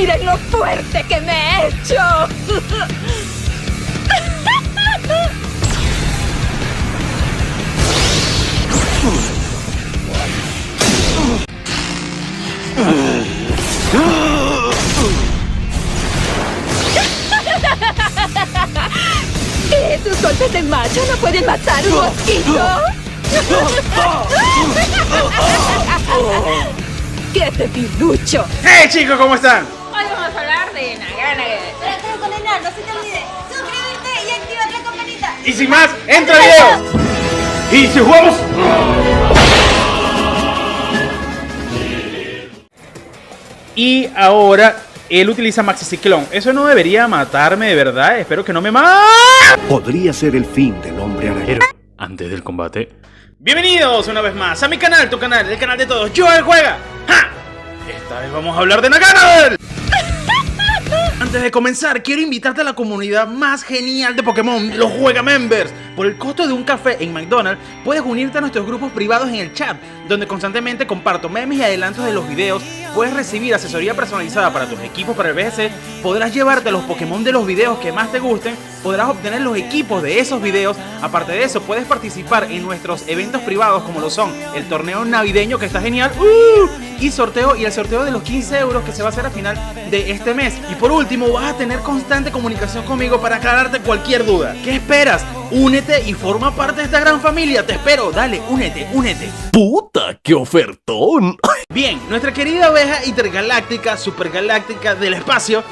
¡Miren lo fuerte que me he hecho! Esos golpes de macho no pueden matar un mosquito. ¡Qué debilucho! ¡Hey chicos! ¿Cómo están? Hoy vamos a hablar de Nagana. Pero antes de comenzar, no se te olvide suscribirte y activar la campanita. Y sin más, ¡entra video! ¡Y si jugamos! Y ahora él utiliza Maxi Ciclón. Eso no debería matarme de verdad. Espero que no me mate. Podría ser el fin del hombre araña. Antes del combate. Bienvenidos una vez más a mi canal, tu canal, el canal de todos. Joel Juega. ¡Ja! Esta vez vamos a hablar de Nagana. Antes de comenzar, quiero invitarte a la comunidad más genial de Pokémon, los Juega Members. Por el costo de un café en McDonald's, puedes unirte a nuestros grupos privados en el chat, donde constantemente comparto memes y adelantos de los videos. Puedes recibir asesoría personalizada para tus equipos para el VGC, podrás llevarte los Pokémon de los videos que más te gusten, podrás obtener los equipos de esos videos. Aparte de eso, puedes participar en nuestros eventos privados como lo son el torneo navideño, que está genial, y el sorteo de los 15 euros que se va a hacer a final de este mes. Y por último, vas a tener constante comunicación conmigo para aclararte cualquier duda. ¿Qué esperas? Únete y forma parte de esta gran familia. Te espero, dale, únete. ¡Puta, qué ofertón! Bien, nuestra querida oveja intergaláctica, supergaláctica del espacio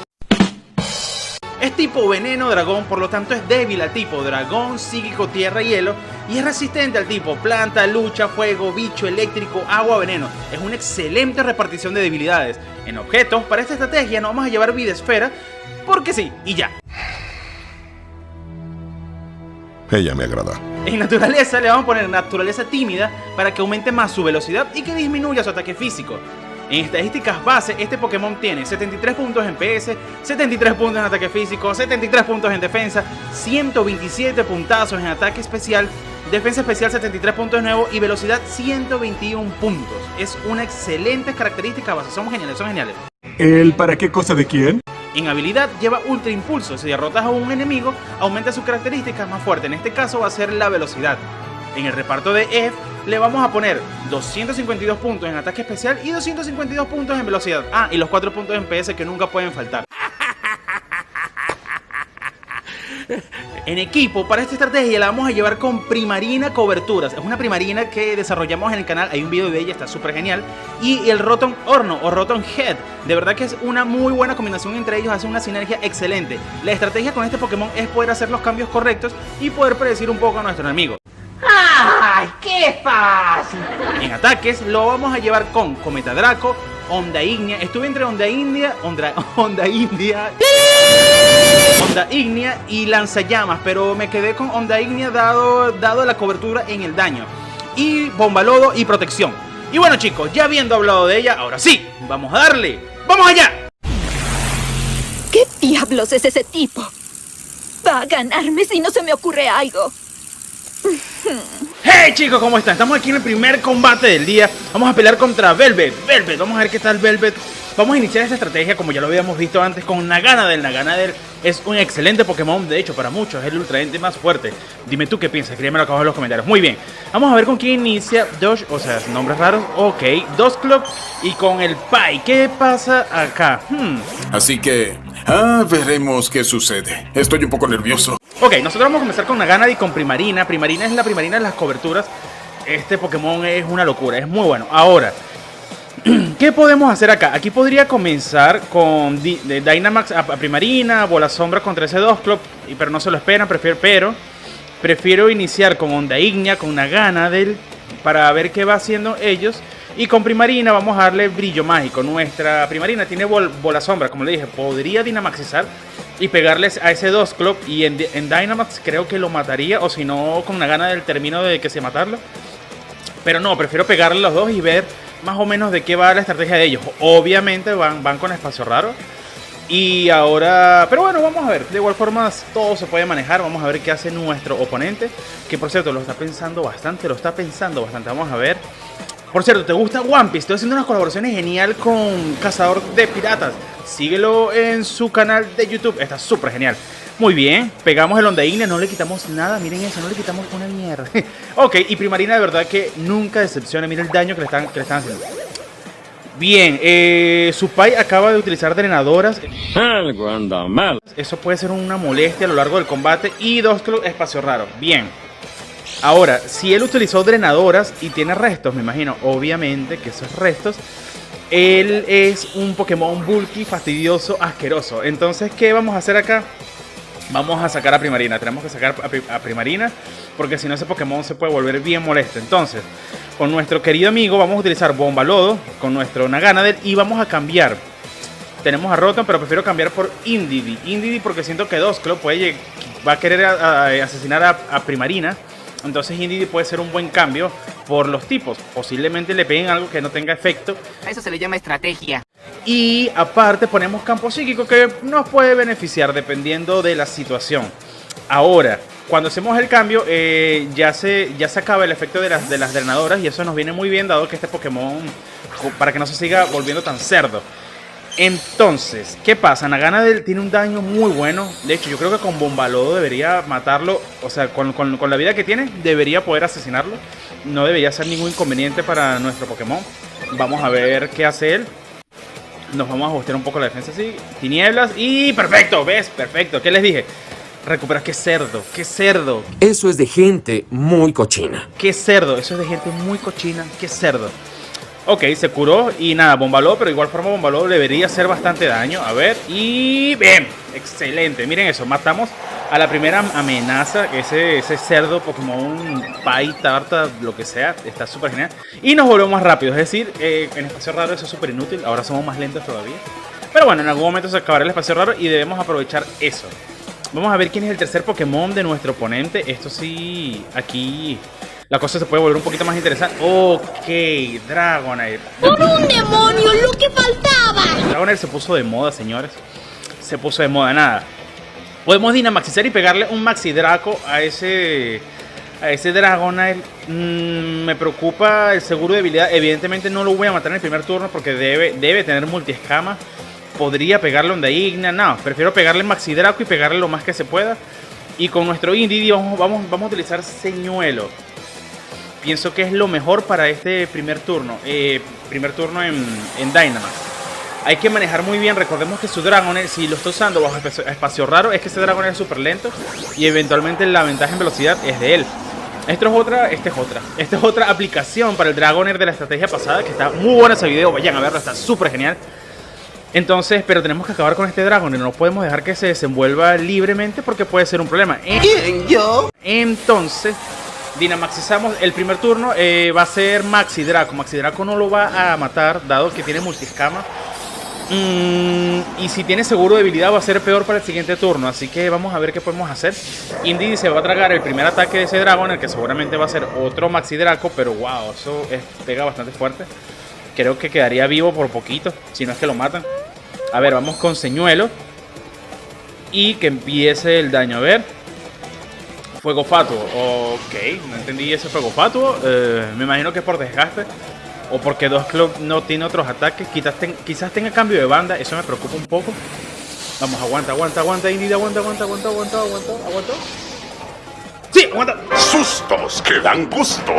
es tipo veneno dragón, por lo tanto es débil al tipo dragón, psíquico, tierra y hielo, y es resistente al tipo planta, lucha, fuego, bicho, eléctrico, agua, veneno. Es una excelente repartición de debilidades. En objetos, para esta estrategia no vamos a llevar vida esfera, porque sí, y ya. Ella me agrada. En naturaleza le vamos a poner naturaleza tímida para que aumente más su velocidad y que disminuya su ataque físico. En estadísticas base, este Pokémon tiene 73 puntos en PS, 73 puntos en ataque físico, 73 puntos en defensa, 127 puntazos en ataque especial, defensa especial 73 puntos de nuevo y velocidad 121 puntos. Es una excelente característica base, son geniales. ¿El para qué cosa de quién? En habilidad lleva Ultra Impulso, si derrotas a un enemigo aumenta su característica más fuerte, en este caso va a ser la velocidad. En el reparto de F le vamos a poner 252 puntos en ataque especial y 252 puntos en velocidad. Ah, y los 4 puntos en PS que nunca pueden faltar. En equipo, para esta estrategia la vamos a llevar con Primarina Coberturas. Es una Primarina que desarrollamos en el canal, hay un video de ella, está súper genial. Y el Rotom Horno o Rotom Head, de verdad que es una muy buena combinación entre ellos, hace una sinergia excelente. La estrategia con este Pokémon es poder hacer los cambios correctos y poder predecir un poco a nuestro enemigo. ¡Ay, qué fácil! En ataques lo vamos a llevar con Cometa Draco, Onda Ignea. Estuve entre Onda Ignea y Lanzallamas, pero me quedé con Onda Ignea dado la cobertura en el daño. Y Bomba Lodo y protección. Y bueno chicos, ya habiendo hablado de ella, ahora sí, vamos a darle. ¡Vamos allá! ¿Qué diablos es ese tipo? Va a ganarme si no se me ocurre algo. Hey chicos, ¿cómo están? Estamos aquí en el primer combate del día. Vamos a pelear contra Velvet. Vamos a ver qué tal Velvet. Vamos a iniciar esta estrategia como ya lo habíamos visto antes con Naganadel. Naganadel es un excelente Pokémon, de hecho para muchos es el ultraente más fuerte. Dime tú qué piensas, escríbemelo acá abajo en los comentarios. Muy bien, vamos a ver con quién inicia Doge, o sea, nombres raros. Ok, Dusclops y con el Pai. ¿Qué pasa acá? Así que, veremos qué sucede. Estoy un poco nervioso. Ok, nosotros vamos a comenzar con Naganadel y con Primarina. Primarina es la Primarina de las coberturas. Este Pokémon es una locura, es muy bueno. Ahora, ¿qué podemos hacer acá? Aquí podría comenzar con Dynamax a Primarina, Bola Sombra contra ese Dusclops, pero no se lo esperan, prefiero iniciar con Onda Ignea, con Naganadel, para ver qué va haciendo ellos. Y con Primarina vamos a darle brillo mágico. Nuestra Primarina tiene Bola Sombra, como le dije, podría Dynamaxizar y pegarles a ese Dusclops. Y en Dynamax creo que lo mataría, o si no, con Naganadel termino de que se matarlo. Pero no, prefiero pegarle los dos y ver más o menos de qué va la estrategia de ellos. Obviamente van con espacio raro. Y ahora, pero bueno, vamos a ver. De igual forma todo se puede manejar. Vamos a ver qué hace nuestro oponente, que por cierto lo está pensando bastante. Vamos a ver. Por cierto, ¿te gusta One Piece? Estoy haciendo unas colaboraciones genial con Cazador de Piratas. síguelo en su canal de YouTube, está súper genial. Muy bien, pegamos el Onda Ignea, no le quitamos nada, miren eso, no le quitamos una mierda. Ok, y Primarina de verdad que nunca decepciona, miren el daño que le están haciendo. Bien, Supai acaba de utilizar drenadoras. Algo anda mal. Eso puede ser una molestia a lo largo del combate. Y Dusclops, espacio raro. Bien. Ahora, si él utilizó drenadoras y tiene restos, me imagino, obviamente que esos restos, él es un Pokémon bulky, fastidioso, asqueroso. Entonces, ¿qué vamos a hacer acá? Vamos a sacar a Primarina. Tenemos que sacar a Primarina, porque si no ese Pokémon se puede volver bien molesto. Entonces, con nuestro querido amigo vamos a utilizar Bomba Lodo, con nuestro Naganadel, y vamos a cambiar. Tenemos a Rotom, pero prefiero cambiar por Indeedee. Indeedee porque siento que Dusclops va a querer asesinar a Primarina. Entonces Indeedee puede ser un buen cambio por los tipos. Posiblemente le peguen algo que no tenga efecto. A eso se le llama estrategia. Y aparte ponemos campo psíquico que nos puede beneficiar dependiendo de la situación. Ahora, cuando hacemos el cambio, ya se acaba el efecto de las drenadoras. Y eso nos viene muy bien dado que este Pokémon, para que no se siga volviendo tan cerdo. Entonces, ¿qué pasa? Naganadel tiene un daño muy bueno. De hecho, yo creo que con Bomba Lodo debería matarlo. O sea, con la vida que tiene, debería poder asesinarlo. No debería ser ningún inconveniente para nuestro Pokémon. Vamos a ver qué hace él. Nos vamos a ajustear un poco la defensa así. Tinieblas y perfecto, ¿ves? Perfecto, ¿qué les dije? Recuperas, qué cerdo, qué cerdo. Eso es de gente muy cochina. Qué cerdo, eso es de gente muy cochina, qué cerdo. Ok, se curó y nada, Bomba Lodo, pero de igual forma Bomba Lodo debería hacer bastante daño. A ver, y bien, excelente. Miren eso, matamos a la primera amenaza, ese cerdo Pokémon Pai, Tarta, lo que sea, está súper genial. Y nos volvemos más rápidos, es decir, en espacio raro eso es súper inútil, ahora somos más lentos todavía. Pero bueno, en algún momento se acabará el espacio raro y debemos aprovechar eso. Vamos a ver quién es el tercer Pokémon de nuestro oponente. Esto sí, aquí la cosa se puede volver un poquito más interesante. Ok, Dragonair. ¡Por un demonio, lo que faltaba! Dragonair se puso de moda, señores. Se puso de moda, nada. Podemos Dynamaxizar y pegarle un Maxi Draco a ese Dragonair. Me preocupa el seguro de habilidad. Evidentemente no lo voy a matar en el primer turno porque debe tener multiescama. Podría pegarle Onda Ignea. No, prefiero pegarle Maxi Draco y pegarle lo más que se pueda. Y con nuestro Indeedee vamos a utilizar Señuelo. Pienso que es lo mejor para este primer turno. Primer turno en Dynamax. Hay que manejar muy bien. Recordemos que su Dragonair, si lo está usando bajo espacio raro, es que ese Dragonair es súper lento. Y eventualmente la ventaja en velocidad es de él. Esta es otra aplicación para el Dragonair de la estrategia pasada. Que está muy buena ese video. Vayan a verlo, está súper genial. Entonces, pero tenemos que acabar con este Dragonair. No podemos dejar que se desenvuelva libremente porque puede ser un problema. ¿Quién, yo? Entonces, Dynamaxizamos el primer turno. Va a ser Maxi Draco. Maxi Draco no lo va a matar, dado que tiene multiescama. Y si tiene seguro de debilidad va a ser peor para el siguiente turno. Así que vamos a ver qué podemos hacer. Indeedee se va a tragar el primer ataque de ese Dragonair, que seguramente va a ser otro Maxi Draco. Pero wow, eso pega bastante fuerte. Creo que quedaría vivo por poquito, si no es que lo matan. A ver, vamos con Señuelo. Y que empiece el daño. A ver. Fuego Fatuo. Ok, no entendí ese Fuego Fatuo. Me imagino que es por desgaste. O porque Dusclops no tiene otros ataques. Quizás tenga cambio de banda. Eso me preocupa un poco. Vamos, aguanta, Indeedee. Aguanta. ¡Sí, aguanta! Sustos que dan gusto.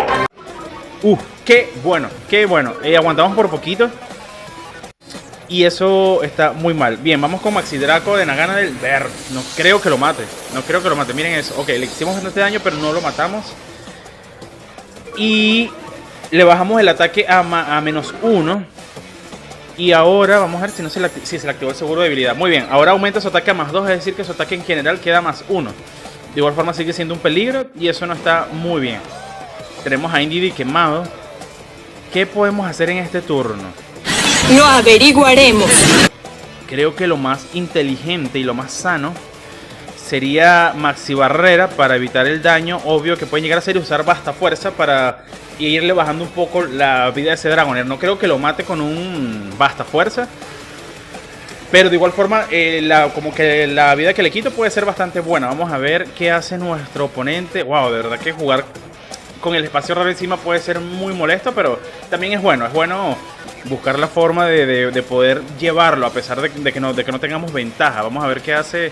Qué bueno. Aguantamos por poquito. Y eso está muy mal. Bien, vamos con Maxi Draco de Naganadel. No creo que lo mate. Miren eso. Ok, le hicimos bastante daño, pero no lo matamos. Y le bajamos el ataque a -1. Y ahora vamos a ver si se le activó el seguro de debilidad. Muy bien, ahora aumenta su ataque a +2. Es decir que su ataque en general queda +1. De igual forma sigue siendo un peligro. Y eso no está muy bien. Tenemos a Indeedee quemado. ¿Qué podemos hacer en este turno? Lo averiguaremos. Creo que lo más inteligente y lo más sano sería Maxi Barrera para evitar el daño obvio que pueden llegar a hacer y usar Basta Fuerza para irle bajando un poco la vida de ese Dragonair. No creo que lo mate con un Basta Fuerza, pero de igual forma como que la vida que le quito puede ser bastante buena. Vamos a ver qué hace nuestro oponente. Wow, de verdad que jugar con el espacio raro encima puede ser muy molesto, pero también es bueno buscar la forma de poder llevarlo a pesar de que no tengamos ventaja. Vamos a ver qué hace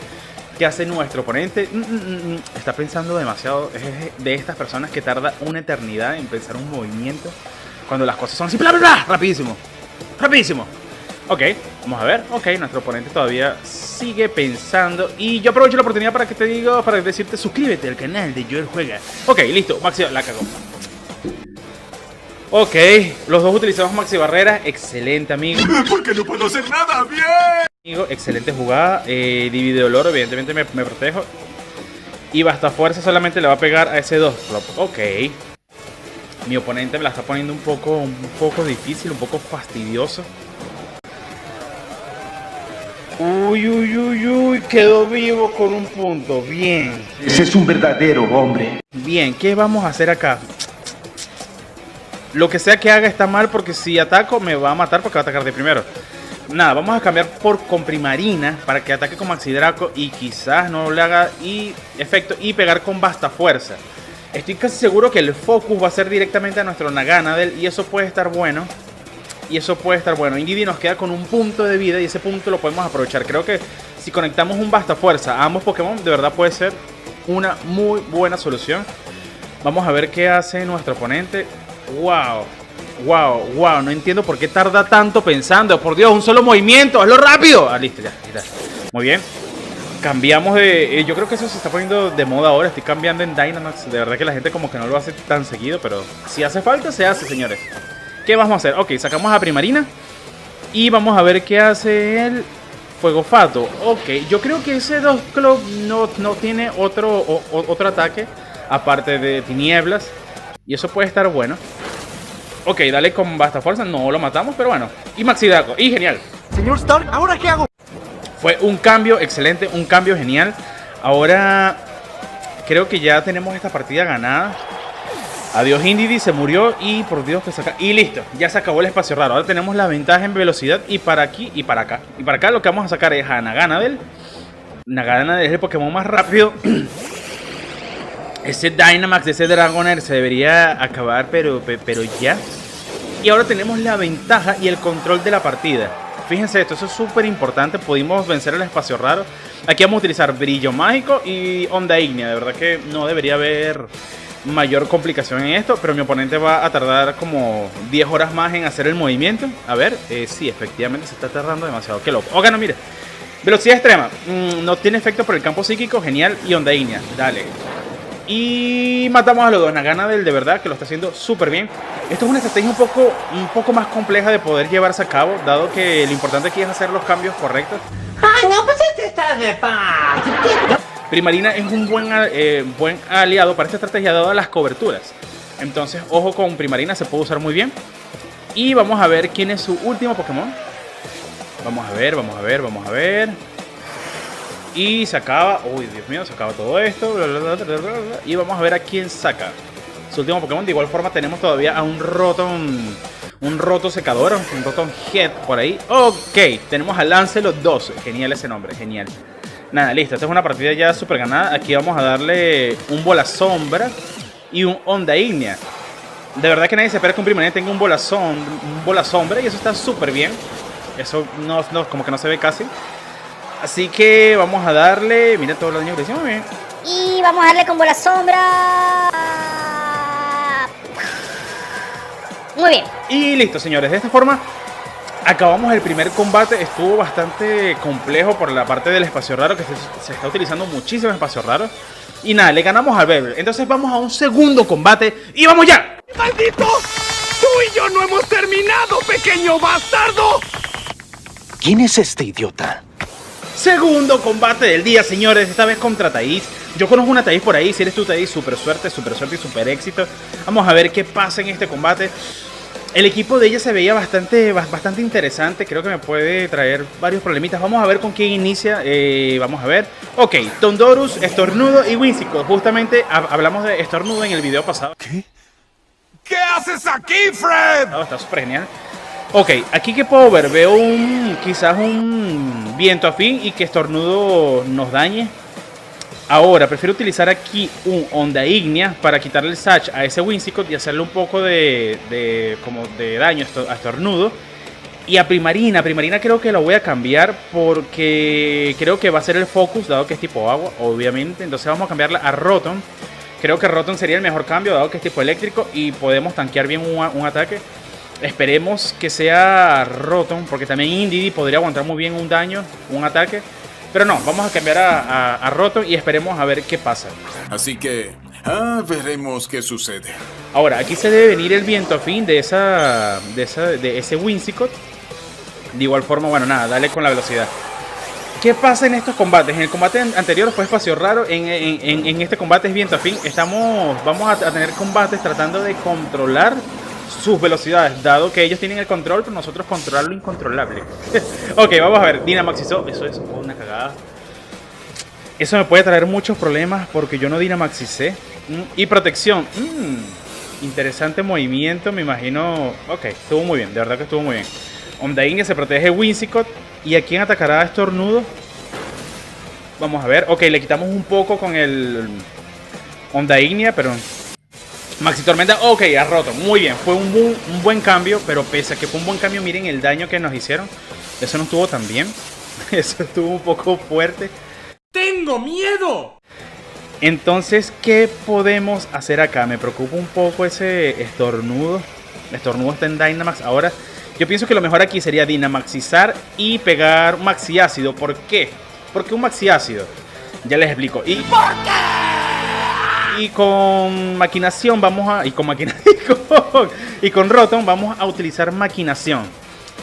nuestro oponente. Está pensando demasiado. Es de estas personas que tarda una eternidad en pensar un movimiento cuando las cosas son así, bla, bla, bla, rapidísimo. Rapidísimo. Ok, vamos a ver. Ok, nuestro oponente todavía sigue pensando. Y yo aprovecho la oportunidad para decirte suscríbete al canal de Joel Juega. Ok, listo, Maxi, la cagó. Ok, los dos utilizamos Maxi Barrera. Excelente, amigo. ¿Por qué no puedo hacer nada? ¡Bien! Amigo, excelente jugada. Divide dolor, evidentemente me protejo. Y basta fuerza solamente le va a pegar a ese 2 flop. Ok. Mi oponente me la está poniendo un poco difícil, un poco fastidioso. Uy, quedó vivo con un punto. Bien. Ese es un verdadero hombre. Bien, ¿qué vamos a hacer acá? Lo que sea que haga está mal porque si ataco me va a matar porque va a atacar de primero. Nada, vamos a cambiar con Primarina para que ataque con Maxi Draco y quizás no le haga efecto y pegar con Basta Fuerza. Estoy casi seguro que el focus va a ser directamente a nuestro Naganadel y eso puede estar bueno. Indeedee nos queda con un punto de vida y ese punto lo podemos aprovechar. Creo que si conectamos un Basta Fuerza a ambos Pokémon, de verdad puede ser una muy buena solución. Vamos a ver qué hace nuestro oponente. Wow, no entiendo por qué tarda tanto pensando. Por Dios, un solo movimiento, hazlo rápido. Ah, listo, ya. Muy bien. Cambiamos de... yo creo que eso se está poniendo de moda ahora. Estoy cambiando en Dynamax. De verdad que la gente como que no lo hace tan seguido, pero si hace falta, se hace, señores. ¿Qué vamos a hacer? Ok, sacamos a Primarina y vamos a ver qué hace el Fuego Fato. Ok, yo creo que ese 2 Club no tiene otro ataque aparte de Tinieblas y eso puede estar bueno. Ok, dale con Basta Fuerza, no lo matamos, pero bueno. Y Maxi Draco, y genial. Señor Stark, ¿ahora qué hago? Fue un cambio excelente, un cambio genial. Ahora creo que ya tenemos esta partida ganada. Adiós Indeedee, se murió y por Dios que saca. Y listo, ya se acabó el espacio raro. Ahora tenemos la ventaja en velocidad y para aquí y para acá. Y para acá lo que vamos a sacar es a Naganadel. Naganadel es el Pokémon más rápido. Ese Dynamax, ese Dragonair se debería acabar, pero ya. Y ahora tenemos la ventaja y el control de la partida. Fíjense esto, eso es súper importante. Pudimos vencer el espacio raro. Aquí vamos a utilizar Brillo Mágico y Onda Ígnea. De verdad que no debería haber mayor complicación en esto, pero mi oponente va a tardar como 10 horas más en hacer el movimiento. A ver, sí, efectivamente se está tardando demasiado. Qué loco. Ok, no, mire. Velocidad extrema. No tiene efecto por el campo psíquico. Genial. Y Onda Ígnea. Dale. Y matamos a los dos. Naganadel de verdad que lo está haciendo súper bien. Esto es una estrategia un poco más compleja de poder llevarse a cabo, dado que lo importante aquí es hacer los cambios correctos. Ay, no, pues este está de paz. Primarina es un buen aliado para esta estrategia dado las coberturas. Entonces, ojo con Primarina, se puede usar muy bien. Y vamos a ver quién es su último Pokémon. Vamos a ver. Y se acaba. Uy, Dios mío, se acaba todo esto. Y vamos a ver a quién saca su último Pokémon. De igual forma tenemos todavía a un Rotom secador, un Rotom Head por ahí. Ok, tenemos a Lancelot 2. Genial ese nombre, genial. Nada, listo, esta es una partida ya súper ganada. Aquí vamos a darle un Bola Sombra y un Onda Ígnea. De verdad que nadie se espera que un Primarina tenga un Bola Sombra y eso está súper bien. Eso como que no se ve casi. Así que vamos a darle... Mira todo el daño que le hicimos bien. Y vamos a darle con Bola Sombra. Muy bien. Y listo, señores. De esta forma acabamos el primer combate. Estuvo bastante complejo por la parte del espacio raro, que se está utilizando muchísimo espacio raro. Y nada, le ganamos al Bebel. Entonces vamos a un segundo combate y ¡vamos ya! ¡Maldito! ¡Tú y yo no hemos terminado, pequeño bastardo! ¿Quién es este idiota? Segundo combate del día, señores. Esta vez contra Thais. Yo conozco una Thais por ahí. Si eres tú, Thais, súper suerte y súper éxito. Vamos a ver qué pasa en este combate. El equipo de ella se veía bastante interesante. Creo que me puede traer varios problemitas. Vamos a ver con quién inicia. Vamos a ver. Ok, Tondorus, Estornudo y Whimsicott. Justamente hablamos de Estornudo en el video pasado. ¿Qué? ¿Qué haces aquí, Fred? Está súper genial. Ok, aquí que puedo ver, veo quizás un viento afín y que Estornudo nos dañe. Ahora, prefiero utilizar aquí un Onda Ígnea para quitarle el Sash a ese Whimsicott y hacerle un poco de daño a Estornudo. Y a Primarina creo que la voy a cambiar porque creo que va a ser el Focus, dado que es tipo agua, obviamente. Entonces vamos a cambiarla a Rotom. Creo que Rotom sería el mejor cambio, dado que es tipo eléctrico y podemos tanquear bien un ataque. Esperemos que sea Rotom, porque también Indeedee podría aguantar muy bien un daño, un ataque. Pero no, vamos a cambiar a Rotom y esperemos a ver qué pasa. Así que, veremos qué sucede. Ahora, aquí se debe venir el viento fin de ese Whimsicott. De igual forma, bueno, nada, dale con la velocidad. ¿Qué pasa en estos combates? En el combate anterior fue espacio raro. En este combate es viento fin. Vamos a tener combates tratando de controlar sus velocidades, dado que ellos tienen el control, pero nosotros controlar lo incontrolable. Ok, vamos a ver. Dynamaxizó. Eso es una cagada. Eso me puede traer muchos problemas porque yo no Dynamaxicé. Y protección. Interesante movimiento, me imagino. Ok, estuvo muy bien, de verdad que estuvo muy bien. Onda Ignia se protege Whimsicott. ¿Y a quién atacará Estornudo? Vamos a ver. Ok, le quitamos un poco con el Onda Ignia, pero... Maxi Tormenta, ok, ha roto. Muy bien, fue un buen cambio, pero pese a que fue un buen cambio, miren el daño que nos hicieron. Eso no estuvo tan bien. Eso estuvo un poco fuerte. ¡Tengo miedo! Entonces, ¿qué podemos hacer acá? Me preocupa un poco ese Estornudo. Estornudo está en Dynamax. Ahora, yo pienso que lo mejor aquí sería Dynamaxizar y pegar Maxi Ácido. ¿Por qué? ¿Por qué un Maxi Ácido? Ya les explico. ¿Por qué? Y con Maquinación vamos a... Y con Rotom vamos a utilizar Maquinación.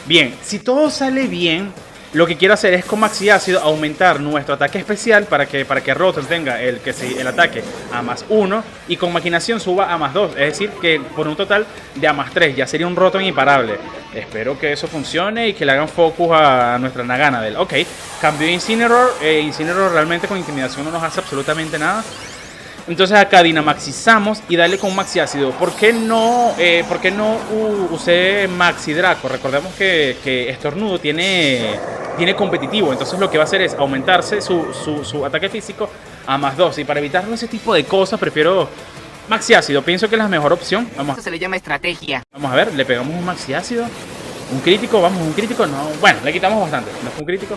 Bien, si todo sale bien, lo que quiero hacer es con Maxi Ácido aumentar nuestro ataque especial para que Rotom tenga el ataque a +1 y con Maquinación suba a +2. Es decir, que por un total de a +3 ya sería un Rotom imparable. Espero que eso funcione y que le hagan focus a nuestra Naganadel. Ok, cambió Incineroar. Incineroar realmente con Intimidación no nos hace absolutamente nada. Entonces acá Dynamaxizamos y darle con Maxi Ácido. ¿Por qué no usé Maxi Draco? Recordemos que Estornudo tiene competitivo. Entonces lo que va a hacer es aumentarse su ataque físico a +2. Y para evitar ese tipo de cosas prefiero Maxi Ácido. Pienso que es la mejor opción. Eso se le llama estrategia. Vamos a ver, le pegamos un Maxi Ácido. Un crítico, vamos, un crítico. No, bueno, le quitamos bastante. ¿No fue un crítico?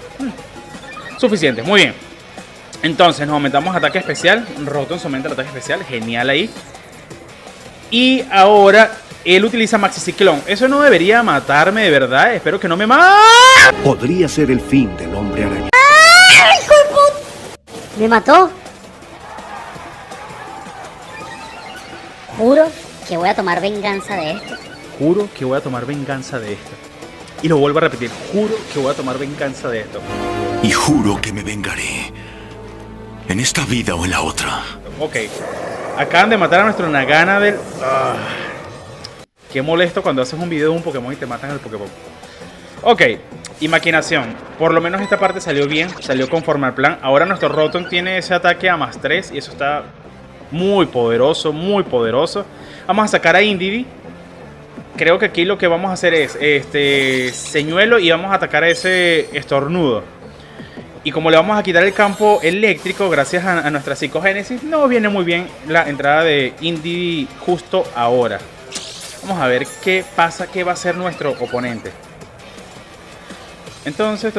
Suficiente, muy bien. Entonces nos aumentamos ataque especial. Rotom se aumenta el ataque especial. Genial ahí. Y ahora él utiliza Maxi Ciclón. Eso no debería matarme de verdad. Espero que no me mate. Podría ser el fin del hombre araña. ¿Me mató? Juro que voy a tomar venganza de esto. Juro que voy a tomar venganza de esto. Y lo vuelvo a repetir. Juro que voy a tomar venganza de esto. Y juro que me vengaré. En esta vida o en la otra. Ok. Acaban de matar a nuestro Naganadel. Qué molesto cuando haces un video de un Pokémon y te matan al Pokémon. Ok. Y Maquinación. Por lo menos esta parte salió bien. Salió conforme al plan. Ahora nuestro Rotom tiene ese ataque a +3. Y eso está muy poderoso. Muy poderoso. Vamos a sacar a Indeedee. Creo que aquí lo que vamos a hacer es Señuelo. Y vamos a atacar a ese Estornudo. Y como le vamos a quitar el campo eléctrico gracias a nuestra psicogénesis, no viene muy bien la entrada de Indeedee justo ahora. Vamos a ver qué pasa, qué va a hacer nuestro oponente. Entonces,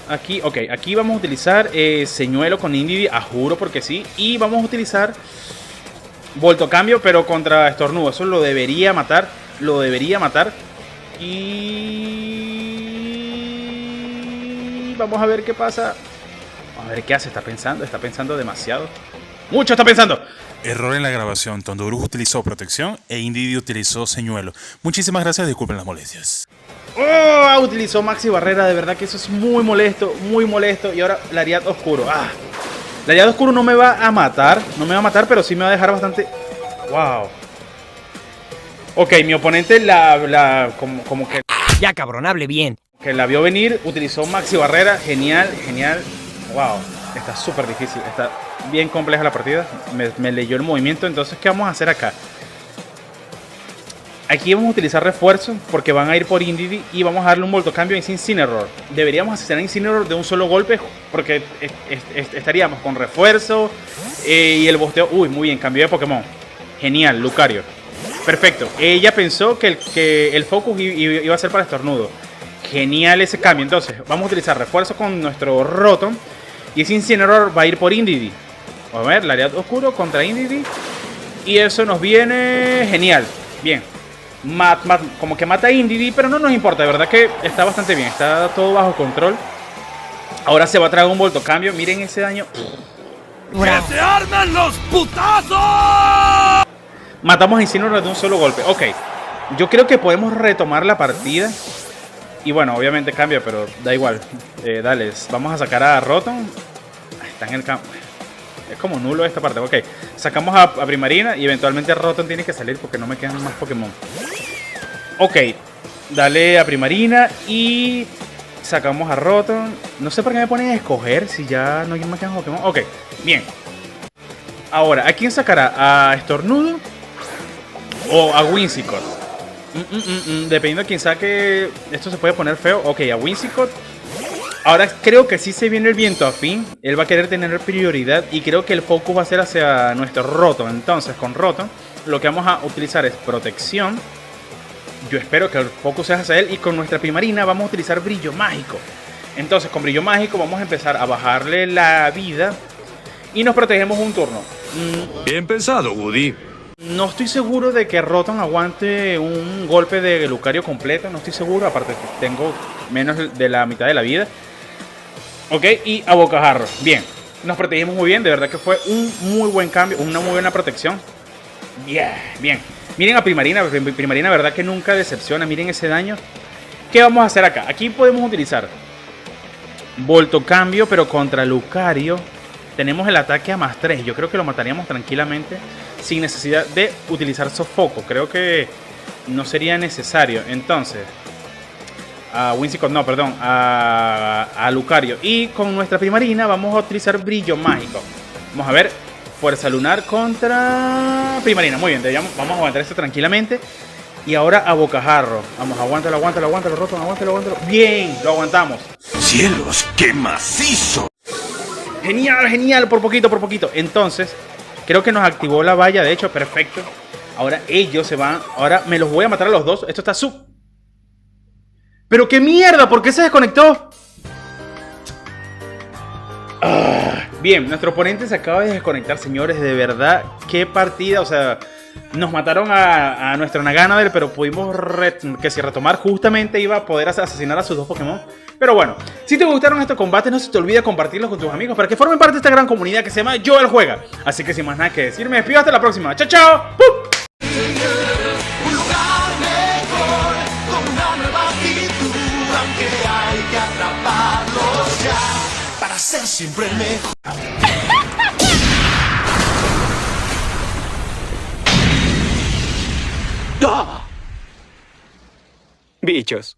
aquí, ok, aquí vamos a utilizar Señuelo con Indeedee, a juro porque sí. Y vamos a utilizar Voltocambio, pero contra Estornudo. Eso lo debería matar, Vamos a ver qué pasa. Vamos a ver qué hace. Está pensando demasiado. Mucho está pensando. Error en la grabación. Tondurus utilizó protección e Indeedee utilizó Señuelo. Muchísimas gracias, disculpen las molestias. Oh, utilizó Maxi Barrera. De verdad que eso es muy molesto. Y ahora Lariat Oscuro. Lariat Oscuro no me va a matar. Pero sí me va a dejar bastante. Wow. Ok, mi oponente como que... Ya, cabrón, hable bien. Que la vio venir, utilizó Maxi Barrera. Genial. Wow, está súper difícil. Está bien compleja la partida. Me leyó el movimiento. Entonces, ¿qué vamos a hacer acá? Aquí vamos a utilizar refuerzo porque van a ir por Indeedee y vamos a darle un voltocambio a Incineroar. Deberíamos asesinar a Incineroar de un solo golpe porque estaríamos con refuerzo y el bosteo. Uy, muy bien, cambio de Pokémon. Genial, Lucario. Perfecto. Ella pensó que el focus iba a ser para Estornudo. Genial ese cambio. Entonces, vamos a utilizar refuerzo con nuestro Rotom. Y ese Incineroar va a ir por Indeedee. Vamos a ver, Lariat Oscuro contra Indeedee. Y eso nos viene genial. Bien. Como que mata a Indeedee, pero no nos importa. De verdad que está bastante bien. Está todo bajo control. Ahora se va a traer un voltocambio. Miren ese daño. ¡Que se armen los putazos! Matamos a Incineroar de un solo golpe. Ok. Yo creo que podemos retomar la partida. Y bueno, obviamente cambia, pero da igual. Dale, vamos a sacar a Rotom. Está en el campo. Es como nulo esta parte. Ok, sacamos a Primarina y eventualmente Rotom tiene que salir porque no me quedan más Pokémon. Ok, dale a Primarina y sacamos a Rotom. No sé por qué me ponen a escoger si ya no me quedan Pokémon. Ok, bien. Ahora, ¿a quién sacará? ¿A Estornudo o a Whimsicott? Dependiendo de quién saque, esto se puede poner feo. Ok, a Whimsicott. Ahora creo que sí se viene el viento afín. Él va a querer tener prioridad y creo que el focus va a ser hacia nuestro Rotom. Entonces con Rotom lo que vamos a utilizar es protección. Yo espero que el focus sea hacia él. Y con nuestra Primarina vamos a utilizar brillo mágico. Entonces con brillo mágico vamos a empezar a bajarle la vida y nos protegemos un turno. Bien pensado, Woody. No estoy seguro de que Rotom aguante un golpe de Lucario completo. No estoy seguro, aparte que tengo menos de la mitad de la vida. Ok, y a Bocajarro. Bien, nos protegimos muy bien. De verdad que fue un muy buen cambio, una muy buena protección. Bien, bien. Miren a Primarina. Primarina, verdad que nunca decepciona. Miren ese daño. ¿Qué vamos a hacer acá? Aquí podemos utilizar Voltocambio, pero contra Lucario tenemos el ataque a +3. Yo creo que lo mataríamos tranquilamente sin necesidad de utilizar Sofoco. Creo que no sería necesario. Entonces, a Whimsicott, no, perdón, a Lucario. Y con nuestra Primarina vamos a utilizar brillo mágico. Vamos a ver, fuerza lunar contra Primarina. Muy bien, vamos a aguantar esto tranquilamente. Y ahora a Bocajarro. Vamos, aguántalo, Rotom, aguántalo. Bien, lo aguantamos. ¡Cielos, qué macizo! Genial, por poquito. Entonces, creo que nos activó la valla, de hecho, perfecto. Ahora ellos se van, ahora me los voy a matar a los dos. Esto está ¡pero qué mierda! ¿Por qué se desconectó? Bien, nuestro oponente se acaba de desconectar, señores. De verdad, qué partida. O sea, nos mataron a nuestro Naganadel, pero pudimos retomar. Justamente iba a poder asesinar a sus dos Pokémon. Pero bueno, si te gustaron estos combates, no se te olvide compartirlos con tus amigos para que formen parte de esta gran comunidad que se llama Joel Juega. Así que sin más nada que decir, me despido hasta la próxima. ¡Chao, chao! ¡Pum! Para ser siempre el mejor. Bichos.